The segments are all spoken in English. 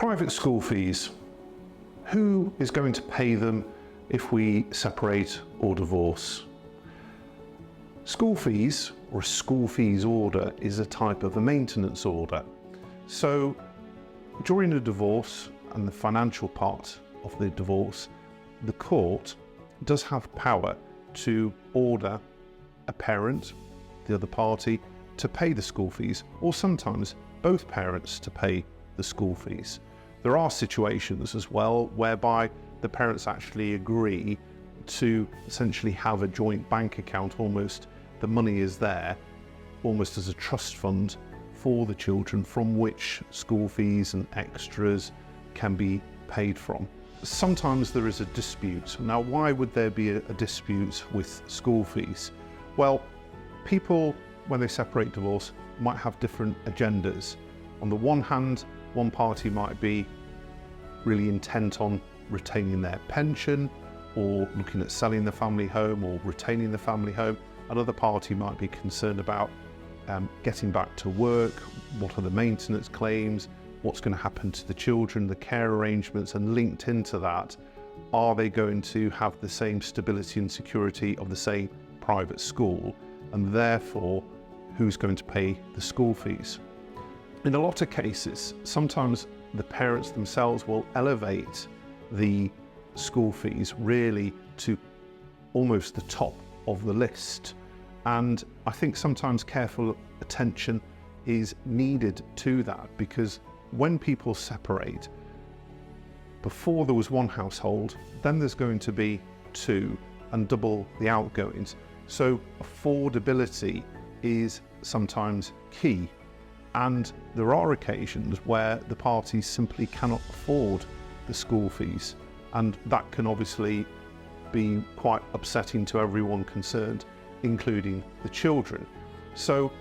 Private school fees. Who is going to pay them if we separate or divorce? School fees, or a school fees order, is a type of a maintenance order. So during a divorce and the financial part of the divorce, the court does have power to order a parent, the other party, to pay the school fees, or sometimes both parents to pay the school fees. There are situations as well whereby the parents actually agree to essentially have a joint bank account, almost the money is there, almost as a trust fund for the children from which school fees and extras can be paid from. Sometimes there is a dispute. Now, why would there be a dispute with school fees? Well, people, when they separate divorce, might have different agendas. On the one hand, one party might be really intent on retaining their pension or looking at selling the family home or retaining the family home. Another party might be concerned about getting back to work, what are the maintenance claims, what's going to happen to the children, the care arrangements, and linked into that, are they going to have the same stability and security of the same private school, and therefore who's going to pay the school fees? In a lot of cases, sometimes the parents themselves will elevate the school fees really to almost the top of the list. And I think sometimes careful attention is needed to that, because when people separate, before there was one household, then there's going to be two and double the outgoings. So affordability is sometimes key. And there are occasions where the parties simply cannot afford the school fees. And that can obviously be quite upsetting to everyone concerned, including the children. So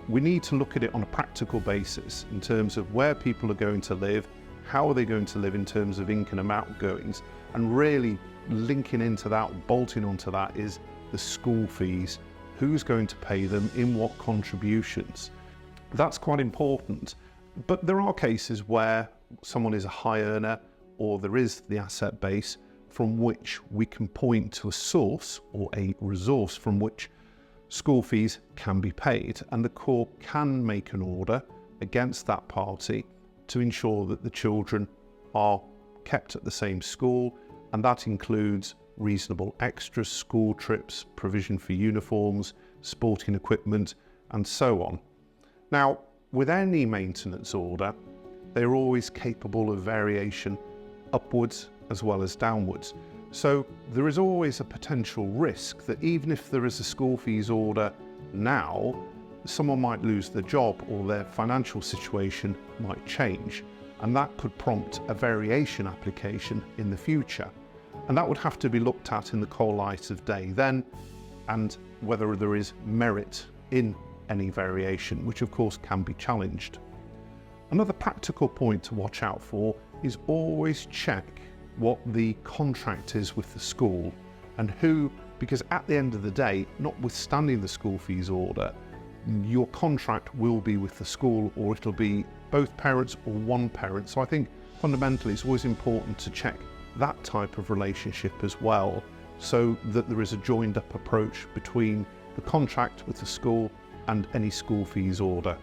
we need to look at it on a practical basis in terms of where people are going to live, how are they going to live in terms of income and outgoings, and really linking into that, bolting onto that, is the school fees. Who's going to pay them, in what contributions? That's quite important. But there are cases where someone is a high earner, or there is the asset base from which we can point to a source or a resource from which school fees can be paid, and the court can make an order against that party to ensure that the children are kept at the same school, and that includes reasonable extras, school trips, provision for uniforms, sporting equipment, and so on. Now, with any maintenance order, they're always capable of variation upwards as well as downwards. So there is always a potential risk that even if there is a school fees order now, someone might lose their job or their financial situation might change, and that could prompt a variation application in the future. And that would have to be looked at in the cold light of day then, and whether there is merit in any variation, which of course can be challenged. Another practical point to watch out for is always check what the contract is with the school and who, because at the end of the day, notwithstanding the school fees order, your contract will be with the school, or it'll be both parents or one parent. So I think fundamentally it's always important to check that type of relationship as well, so that there is a joined up approach between the contract with the school and any school fees order.